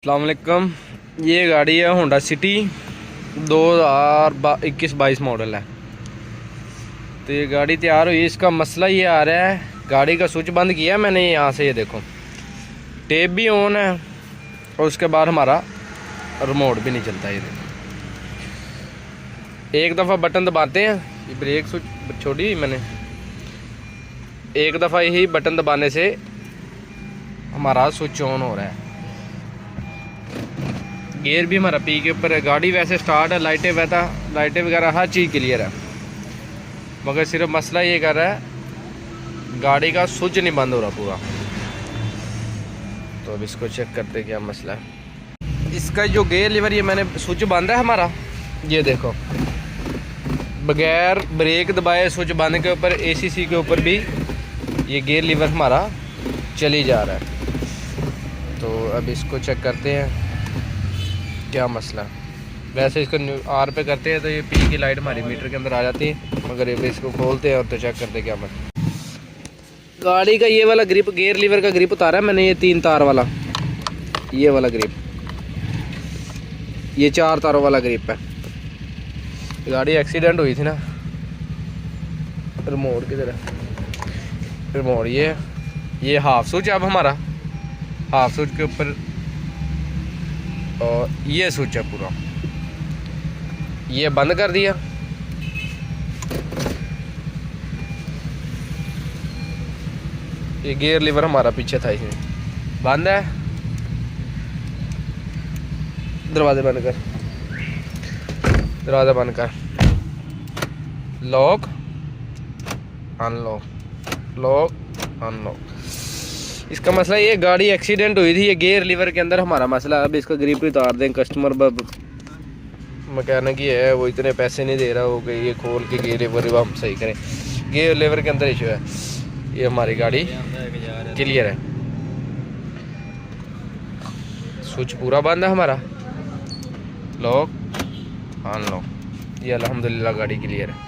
अस्सलाम वालेकुम। ये गाड़ी है होंडा सिटी 2021-22 मॉडल है। तो ये गाड़ी तैयार हुई, इसका मसला ये आ रहा है, गाड़ी का स्विच बंद किया मैंने यहाँ से, ये देखो टेप भी ऑन है और उसके बाद हमारा रिमोट भी नहीं चलता। ये देखो एक दफ़ा बटन दबाते हैं, ये ब्रेक स्विच छोड़ी हुई मैंने, एक दफ़ा यही बटन दबाने से हमारा स्विच ऑन हो रहा है। गियर भी हमारा पी के ऊपर है। गाड़ी वैसे स्टार्ट है, लाइटें वगैरह हर चीज़ क्लियर है, मगर सिर्फ मसला ये कर रहा है गाड़ी का स्विच नहीं बंद हो रहा पूरा। तो अब इसको चेक करते क्या मसला है। इसका जो गियर लीवर, ये मैंने स्विच बंद है हमारा, ये देखो बगैर ब्रेक दबाए स्विच बंद के ऊपर एसीसी के ऊपर भी ये गियर लीवर हमारा चली जा रहा है। तो अब इसको चेक करते हैं क्या मसला। वैसे इसको आर पे करते हैं तो ये पी की लाइट हमारी मीटर के अंदर आ जाती है, मगर ये इसको खोलते हैं और तो चेक करते हैं क्या मसला। गाड़ी का ये वाला ग्रिप, गियर लीवर का ग्रिप उतारा है मैंने, ये 3 तार वाला, ये वाला ग्रिप, ये 4 तारों वाला ग्रिप है। गाड़ी एक्सीडेंट हुई थी ना, रिमोट किधर है, रिमोट ये हाफ स्विच। अब हमारा हाफ स्विच के ऊपर और ये स्विच है पूरा, ये बंद कर दिया। ये गियर लीवर हमारा पीछे था, इसमें बंद है। दरवाजे बंद कर, दरवाज़ा बंद कर, लॉक अनलॉक, लॉक अनलॉक। इसका मसला ये, गाड़ी एक्सीडेंट हुई थी, ये गियर लीवर के अंदर हमारा मसला। अब इसका ग्रिप उतार दें, कस्टमर मैकेनिक ही है, वो इतने पैसे नहीं दे रहा हो कि ये खोल के गियर लीवर हम सही करें। गियर लीवर के अंदर इशू है। ये हमारी गाड़ी क्लियर है, स्विच पूरा बंद है हमारा, लॉक अनलॉक, ये अल्हम्दुलिल्लाह गाड़ी क्लियर है।